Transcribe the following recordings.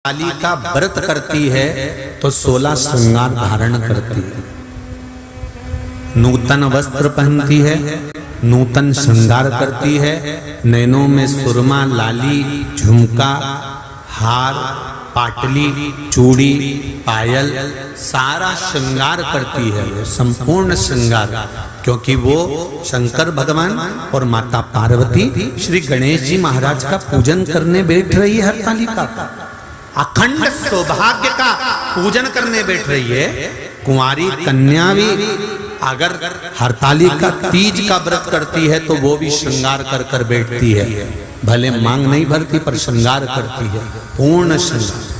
हरतालिका व्रत करती है तो 16 श्रृंगार धारण करती है, नूतन वस्त्र पहनती है, नूतन श्रृंगार करती है, नैनों में सुरमा, लाली, झुमका, हार, पाटली, चूड़ी, पायल, सारा श्रृंगार करती है, संपूर्ण श्रृंगार, क्योंकि वो शंकर भगवान और माता पार्वती श्री गणेश जी महाराज का पूजन करने बैठ रही है। हरतालिका अखंड सौभाग्य का पूजन करने बैठ रही है। कुंवारी कन्या भी अगर हरतालिका तीज का व्रत करती है तो वो भी श्रृंगार कर कर बैठती है, भले मांग नहीं भरती पर श्रृंगार करती है, पूर्ण श्रृंगार।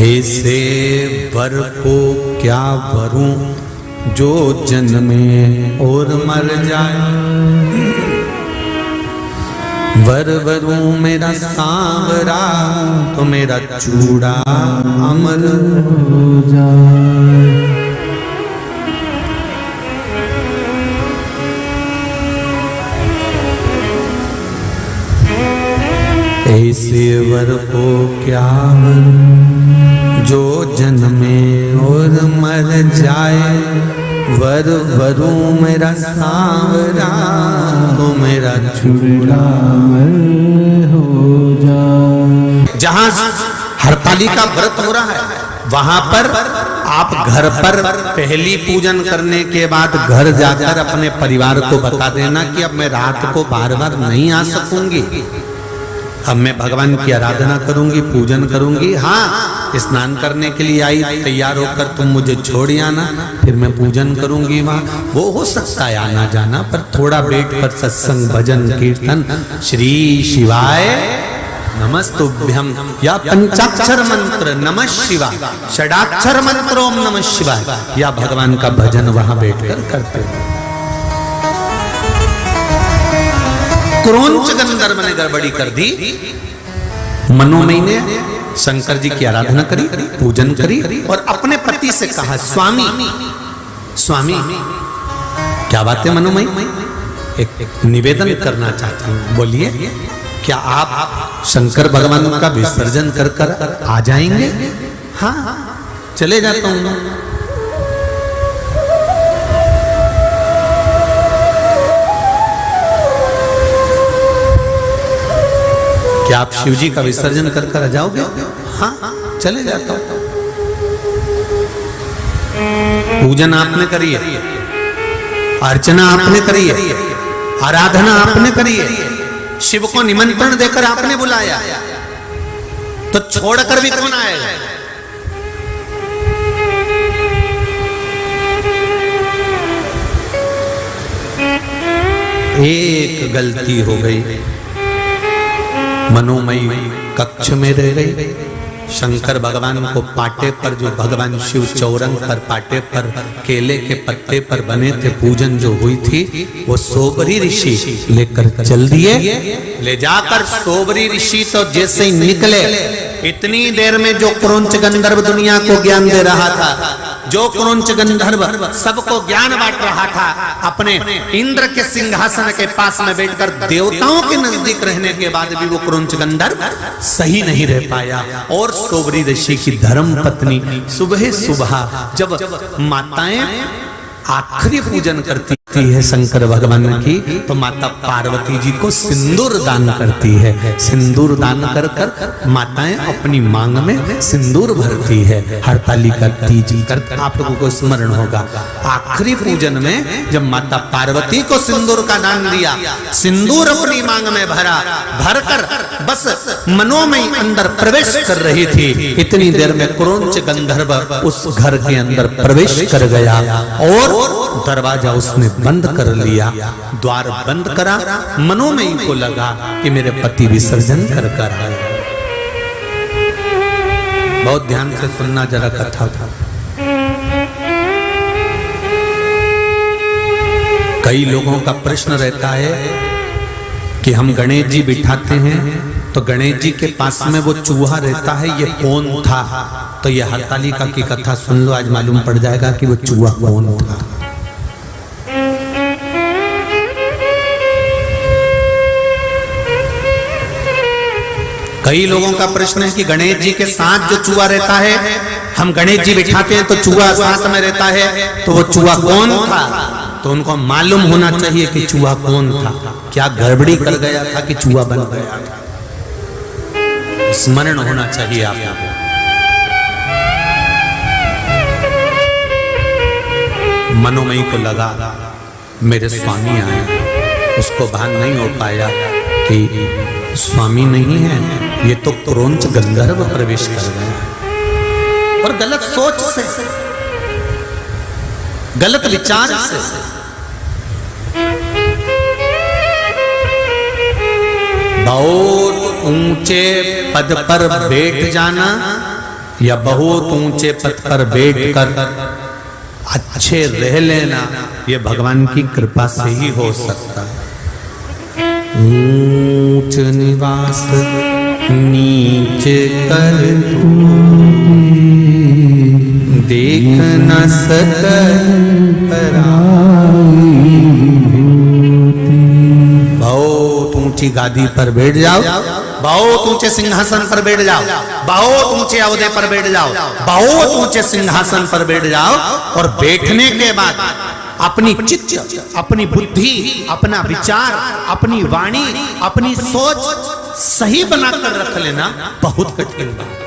ऐसे वर को क्या वरूं जो जन्मे और मर जाए, वर वरूं मेरा सांवरा तो मेरा चूड़ा अमर हो जाए। ऐसे वर को क्या जो जन्मे और मर जाए, वर वरू मेरा सांवरा तो मेरा चूड़ा हो जाए। जहां हरतालिका व्रत हो रहा है वहां पर आप घर पर पहली पूजन करने के बाद घर जाकर अपने परिवार को बता देना कि अब मैं रात को बार बार नहीं आ सकूंगी, अब मैं भगवान की आराधना करूंगी, पूजन करूंगी। हाँ, स्नान करने के लिए आई, तैयार होकर तुम मुझे छोड़ आना, फिर मैं पूजन करूंगी वहां। वो हो सकता है आना जाना, पर थोड़ा बैठ कर सत्संग, भजन, कीर्तन, श्री शिवाय नमस्तुभ्यम या पंचाक्षर मंत्र नमः शिवाय, षडाक्षर मंत्र ओम नमः शिवाय, या भगवान का भजन वहां बैठकर करते हैं। क्रोंच गंधर्व ने गड़बड़ी कर दी, मनोमयी ने शंकर जी की आराधना करी, पूजन करी और अपने पति से कहा, स्वामी स्वामी क्या बात है मनोमयी, एक निवेदन करना चाहती हूँ, बोलिए। क्या आप शंकर भगवान का विसर्जन कर कर आ जाएंगे? हाँ, चले जाता हूँ। क्या आप शिव जी का विसर्जन कर कर आ जाओगे? हाँ, चले जाता हूं। पूजन आपने करी है, अर्चना आपने करी है, आराधना आपने करी है, शिव को निमंत्रण देकर आपने बुलाया, तो छोड़कर भी कौन आएगा? एक गलती हो गई, मनोमयी कक्ष में रह गई। शंकर भगवान को पाटे पर, जो भगवान शिव चौरंग पर पाटे पर केले के पत्ते पर बने थे, पूजन जो हुई थी, वो सोबरी ऋषि लेकर चल दिए। ले जाकर सोबरी ऋषि तो जैसे ही निकले, इतनी देर में जो क्रोंच गंधर्व दुनिया को ज्ञान दे रहा था, जो क्रोंच गंधर्व सबको ज्ञान बांट रहा था, अपने इंद्र के सिंहासन के पास में बैठकर देवताओं के नजदीक रहने के बाद भी वो क्रोंच गंधर्व सही नहीं रह पाया। और सोबरी ऋषि की धर्म पत्नी सुबह सुबह जब माताएं आखिरी पूजन करती है शंकर भगवान की, तो माता पार्वती जी को सिंदूर दान करती है। सिंदूर दान कर कर माताएं अपनी मांग में सिंदूर भरती है। हरतालिका तीज कर आप लोगों को स्मरण होगा, आखिरी पूजन में जब माता पार्वती को सिंदूर का दान दिया, सिंदूर अपनी मांग में भरा, भरकर बस मनोमयी अंदर प्रवेश कर रही थी, इतनी देर में क्रोंच गंधर्व उस घर के अंदर प्रवेश कर गया और दरवाजा उसने बंद कर लिया। द्वार बंद करा, मनोमयी को लगा कि मेरे पति विसर्जन कर कर आए। बहुत ध्यान से सुनना जरा कथा। कई लोगों का प्रश्न रहता है कि हम गणेश जी बिठाते हैं तो गणेश जी के पास में वो चूहा रहता है, ये कौन था? तो ये हरतालिका की कथा सुन लो, आज मालूम पड़ जाएगा कि वो चूहा कौन था। कई लोगों का प्रश्न है कि गणेश जी के साथ जो चूहा रहता है, हम गणेश जी बिठाते हैं तो चूहा साथ में रहता है, तो वो चूहा कौन था? तो उनको मालूम होना चाहिए कि चूहा कौन था, क्या गड़बड़ी कर गया था कि चूहा बन गया था। स्मरण होना चाहिए आपको। मनोमयी को लगा मेरे स्वामी आए, उसको भान नहीं हो पाया कि स्वामी नहीं है, ये तो क्रोंच गंधर्व प्रवेश कर गया। और गलत सोच से, गलत विचार से। बहुत ऊंचे पद पर बैठ जाना या बहुत ऊंचे पद पर बैठकर अच्छे रह लेना, ये भगवान की कृपा से ही हो सकता है। ऊंच निवास नीच कर देख न सकल बहुत ऊंची गादी पर बैठ जाओ, बहुत ऊंचे सिंहासन पर बैठ जाओ, बहुत ऊंचे अवधे पर बैठ जाओ, बहुत ऊंचे सिंहासन पर बैठ जाओ, और बैठने के बाद अपनी चित्त, अपनी बुद्धि, अपना विचार, अपनी वाणी, अपनी सोच सही बनाकर रख लेना बहुत कठिन बात।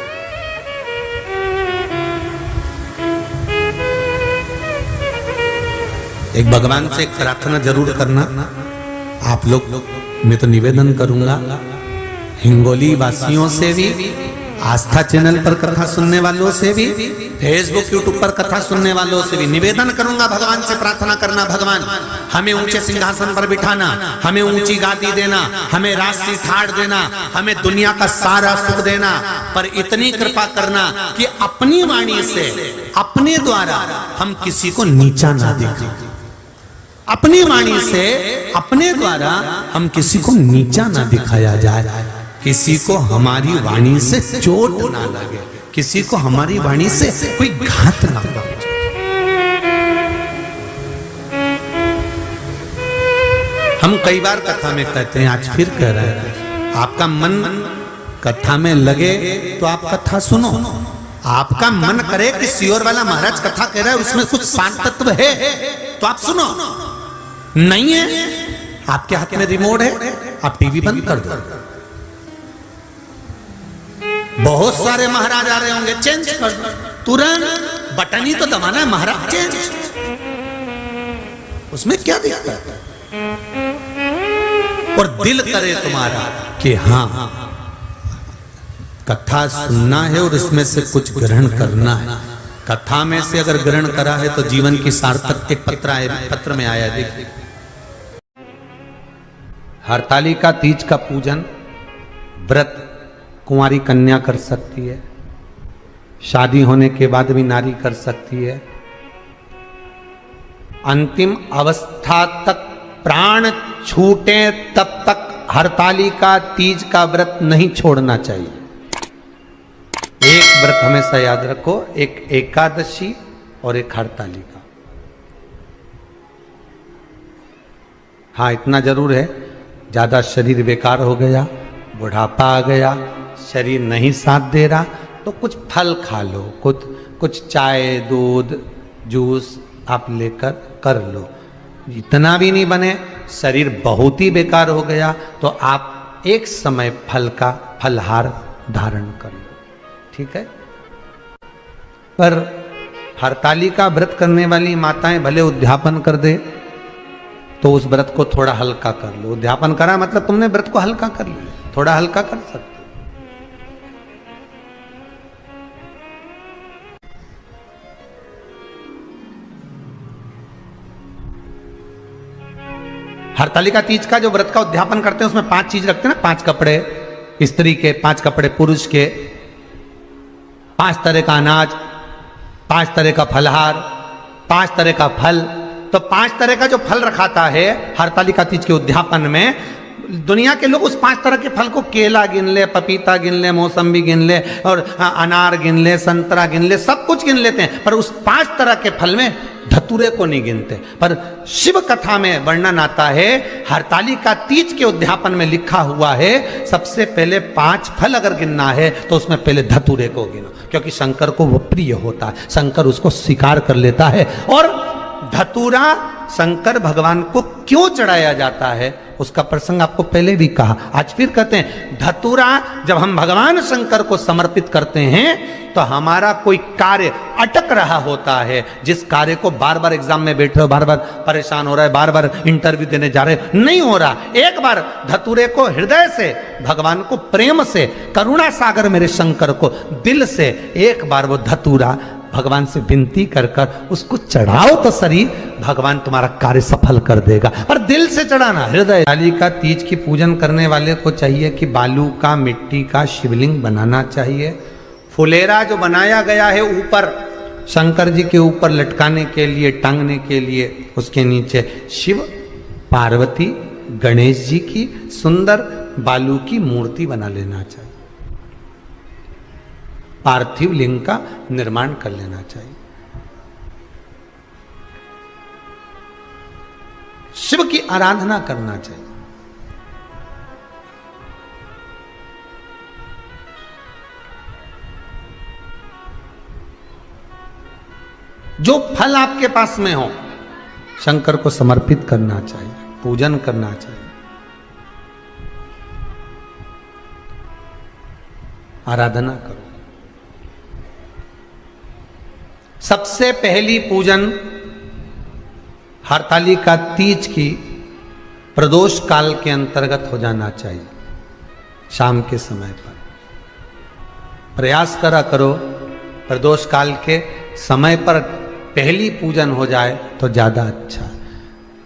एक भगवान से एक प्रार्थना जरूर करना आप लोग। मैं तो निवेदन करूंगा हिंगोली वासियों से भी, आस्था चैनल पर कथा सुनने वालों से भी, फेसबुक यूट्यूब पर कथा सुनने वालों से भी निवेदन करूंगा, भगवान से प्रार्थना करना, भगवान हमें ऊंचे सिंहासन पर बिठाना, हमें ऊंची गादी देना, हमें राशि ठाड़ देना, हमें दुनिया का सारा सुख देना, पर इतनी कृपा करना कि अपनी वाणी से, अपने द्वारा हम किसी को नीचा ना दिखाएं। अपनी वाणी से, अपने द्वारा हम किसी को नीचा ना दिखाया जाए, किसी को हमारी वाणी से चोट ना लगे, किसी को हमारी वाणी से कोई घात ना पहुंचे। हम कई बार कथा में कहते हैं, आज फिर कह रहे हैं, आपका मन कथा में लगे तो आप कथा सुनो। आपका मन करे कि सियोर वाला महाराज कथा कह रहा है, उसमें कुछ शांत तत्व है तो आप सुनो। नहीं है, आपके हाथ में रिमोट है, आप टीवी बंद कर दो। बहुत सारे महाराज आ रहे होंगे, चेंज कर दो तुरंत, बटन ही तो दबाना है, महाराज चेंज, उसमें क्या दिक्कत है? और दिल करे तुम्हारा कि हाँ कथा सुनना है और इसमें से कुछ ग्रहण करना है। कथा में से अगर ग्रहण करा है तो जीवन की सार्थक। एक पत्र में आया, देखिए, हरतालिका तीज का पूजन व्रत कुंवारी कन्या कर सकती है, शादी होने के बाद भी नारी कर सकती है। अंतिम अवस्था तक प्राण छूटे तब तक हरतालिका तीज का व्रत नहीं छोड़ना चाहिए। एक व्रत हमेशा याद रखो, एक एकादशी और एक हरतालिका। हाँ, इतना जरूर है, ज्यादा शरीर बेकार हो गया, बुढ़ापा आ गया, शरीर नहीं साथ दे रहा, तो कुछ फल खा लो, कुछ चाय, दूध, जूस आप लेकर कर लो। इतना भी नहीं बने, शरीर बहुत ही बेकार हो गया, तो आप एक समय फल का फलहार धारण कर लो, ठीक है। पर हरतालिका व्रत करने वाली माताएं भले उद्यापन कर दे तो उस व्रत को थोड़ा हल्का कर लो। उद्यापन करा मतलब तुमने व्रत को हल्का कर लिया, थोड़ा हल्का कर सकते। हरतालिका तीज का जो व्रत का उद्यापन करते हैं उसमें 5 चीज रखते हैं ना, 5 कपड़े स्त्री के, 5 कपड़े पुरुष के, 5 तरह का अनाज, 5 तरह का फलहार, 5 तरह का फल। तो 5 तरह का जो फल रखाता है हरतालिका तीज के उद्यापन में, दुनिया के लोग उस 5 तरह के फल को, केला गिन ले, पपीता गिन ले, मौसम्बी गिन ले और अनार गिन ले, संतरा गिन ले, सब कुछ गिन लेते हैं, पर उस 5 तरह के फल में धतूरे को नहीं गिनते। पर शिव कथा में वर्णन आता है, हरतालिका तीज के उद्यापन में लिखा हुआ है, सबसे पहले 5 फल अगर गिनना है तो उसमें पहले धतूरे को गिनो, क्योंकि शंकर को वो प्रिय होता है, शंकर उसको स्वीकार कर लेता है। और धतूरा शंकर भगवान को क्यों चढ़ाया जाता है उसका प्रसंग आपको पहले भी कहा, आज फिर कहते हैं। धतूरा जब हम भगवान शंकर को समर्पित करते हैं तो हमारा कोई कार्य अटक रहा होता है, जिस कार्य को बार बार एग्जाम में बैठे हो, बार बार परेशान हो रहा है, बार बार इंटरव्यू देने जा रहे, नहीं हो रहा, एक बार धतूरे को हृदय से, भगवान को प्रेम से, करुणा सागर मेरे शंकर को दिल से एक बार वो धतूरा भगवान से विनती कर कर उसको चढ़ाओ तो सही, भगवान तुम्हारा कार्य सफल कर देगा। पर दिल से चढ़ाना, हृदय। हरतालिका तीज की पूजन करने वाले को चाहिए कि बालू का, मिट्टी का शिवलिंग बनाना चाहिए। फुलेरा जो बनाया गया है ऊपर शंकर जी के ऊपर लटकाने के लिए, टांगने के लिए, उसके नीचे शिव, पार्वती, गणेश जी की सुंदर बालू की मूर्ति बना लेना चाहिए, पार्थिव लिंग का निर्माण कर लेना चाहिए। शिव की आराधना करना चाहिए। जो फल आपके पास में हो शंकर को समर्पित करना चाहिए, पूजन करना चाहिए, आराधना करो। सबसे पहली पूजन हरतालिका तीज की प्रदोष काल के अंतर्गत हो जाना चाहिए, शाम के समय पर। प्रयास करो प्रदोष काल के समय पर पहली पूजन हो जाए तो ज़्यादा अच्छा।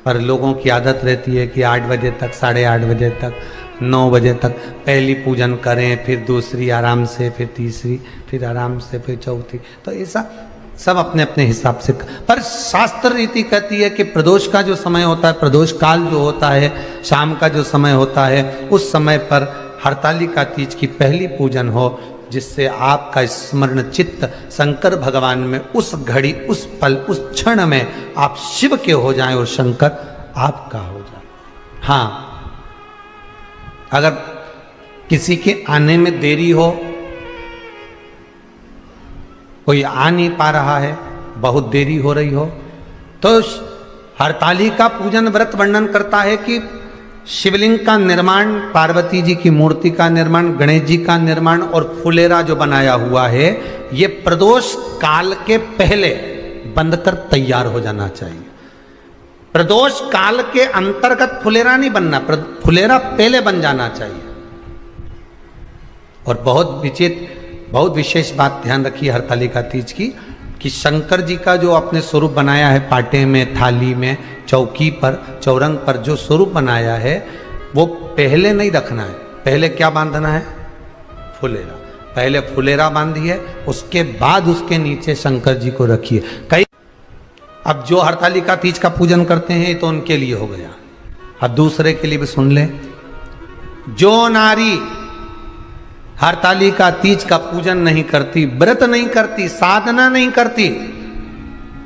पर लोगों की आदत रहती है कि 8 बजे तक, 8:30 बजे तक, 9 बजे तक पहली पूजन करें, फिर दूसरी आराम से, फिर तीसरी, फिर आराम से, फिर चौथी। तो ऐसा सब अपने अपने हिसाब से। पर शास्त्र रीति कहती है कि प्रदोष का जो समय होता है, प्रदोष काल जो होता है, शाम का जो समय होता है, उस समय पर हरतालिका तीज की पहली पूजन हो, जिससे आपका स्मरण चित्त शंकर भगवान में उस घड़ी, उस पल, उस क्षण में आप शिव के हो जाएं और शंकर आपका हो जाए। हाँ, अगर किसी के आने में देरी हो, कोई आ नहीं पा रहा है, बहुत देरी हो रही हो, तो हरतालिका पूजन व्रत वर्णन करता है कि शिवलिंग का निर्माण, पार्वती जी की मूर्ति का निर्माण, गणेश जी का निर्माण और फुलेरा जो बनाया हुआ है, ये प्रदोष काल के पहले बंधकर तैयार हो जाना चाहिए। प्रदोष काल के अंतर्गत फुलेरा नहीं बनना, फुलेरा पहले बन जाना चाहिए। और बहुत विशेष बात ध्यान रखिए हरतालिका तीज की, कि शंकर जी का जो आपने स्वरूप बनाया है, पाटे में, थाली में, चौकी पर, चौरंग पर जो स्वरूप बनाया है, वो पहले नहीं रखना है। पहले क्या बांधना है? फुलेरा। पहले फुलेरा बांधिए, उसके बाद उसके नीचे शंकर जी को रखिए। कई अब जो हरतालिका तीज का पूजन करते हैं तो उनके लिए हो गया, अब दूसरे के लिए भी सुन ले। जो नारी हरतालिका तीज का पूजन नहीं करती, व्रत नहीं करती, साधना नहीं करती,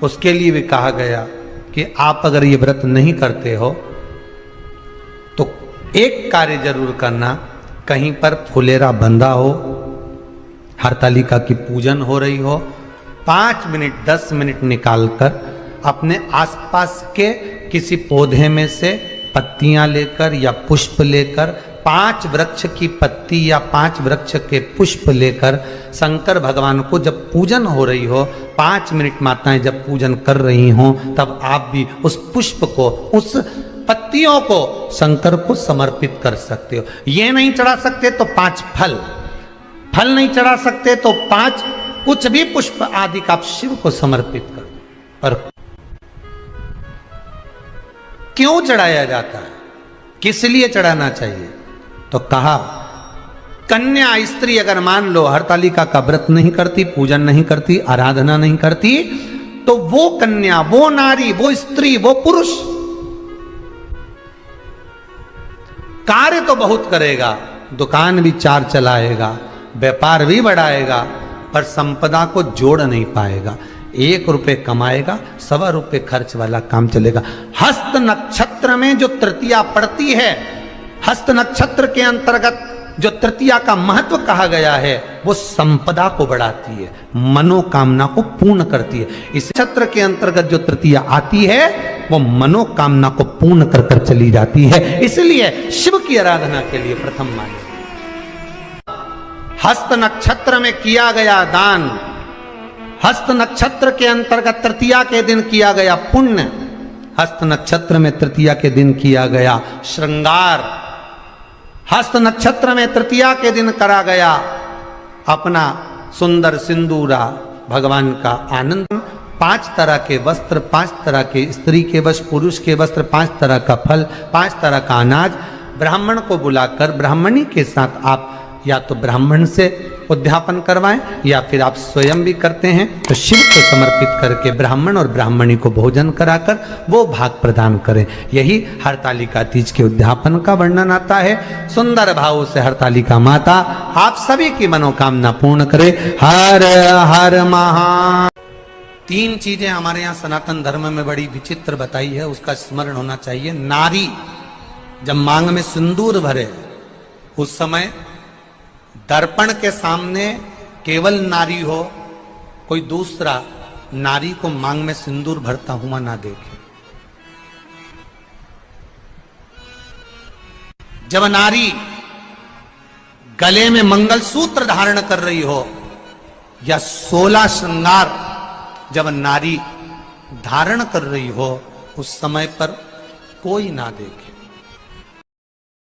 उसके लिए भी कहा गया कि आप अगर ये व्रत नहीं करते हो तो एक कार्य जरूर करना, कहीं पर फुलेरा बंधा हो, हरतालिका की पूजन हो रही हो, 5 मिनट 10 मिनट निकालकर अपने आसपास के किसी पौधे में से पत्तियां लेकर या पुष्प लेकर, 5 वृक्ष की पत्ती या 5 वृक्ष के पुष्प लेकर शंकर भगवान को जब पूजन हो रही हो, 5 मिनट माताएं जब पूजन कर रही हों, तब आप भी उस पुष्प को, उस पत्तियों को शंकर को समर्पित कर सकते हो। ये नहीं चढ़ा सकते तो 5 फल नहीं चढ़ा सकते तो 5 कुछ भी पुष्प आदि का आप शिव को समर्पित कर। पर क्यों चढ़ाया जाता है, किस लिए चढ़ाना चाहिए? तो कहा कन्या स्त्री अगर मान लो हरतालिका का व्रत नहीं करती, पूजन नहीं करती, आराधना नहीं करती, तो वो कन्या, वो नारी, वो स्त्री, वो पुरुष कार्य तो बहुत करेगा, दुकान भी 4 चलाएगा, व्यापार भी बढ़ाएगा, पर संपदा को जोड़ नहीं पाएगा। 1 रुपए कमाएगा, 1.25 रुपए खर्च वाला काम चलेगा। हस्त नक्षत्र में जो तृतीया पड़ती है, हस्त नक्षत्र के अंतर्गत जो तृतीया का महत्व कहा गया है, वो संपदा को बढ़ाती है, मनोकामना को पूर्ण करती है। इस नक्षत्र के अंतर्गत जो तृतीया आती है, वो मनोकामना को पूर्ण कर कर चली जाती है। इसलिए शिव की आराधना के लिए प्रथम माने। हस्त नक्षत्र में किया गया दान, हस्त नक्षत्र के अंतर्गत तृतीया के दिन किया गया पुण्य, हस्त नक्षत्र में तृतीया के दिन किया गया श्रृंगार, हस्त नक्षत्र में तृतीया के दिन करा गया अपना सुंदर सिंदूरा, भगवान का आनंद। 5 तरह के वस्त्र, 5 तरह के स्त्री के वस्त्र, पुरुष के वस्त्र, 5 तरह का फल, 5 तरह का अनाज, ब्राह्मण को बुलाकर ब्राह्मणी के साथ आप या तो ब्राह्मण से उद्यापन करवाएं या फिर आप स्वयं भी करते हैं तो शिव को समर्पित करके ब्राह्मण और ब्राह्मणी को भोजन कराकर वो भाग प्रदान करें। यही हरतालिका तीज के उद्यापन का वर्णन आता है। सुंदर भाव से हरतालिका माता आप सभी की मनोकामना पूर्ण करे। हर हर महा। 3 चीजें हमारे यहाँ सनातन धर्म में बड़ी विचित्र बताई है, उसका स्मरण होना चाहिए। नारी जब मांग में सिंदूर भरे, उस समय दर्पण के सामने केवल नारी हो, कोई दूसरा नारी को मांग में सिंदूर भरता हुआ ना देखे। जब नारी गले में मंगलसूत्र धारण कर रही हो या 16 श्रृंगार जब नारी धारण कर रही हो, उस समय पर कोई ना देखे।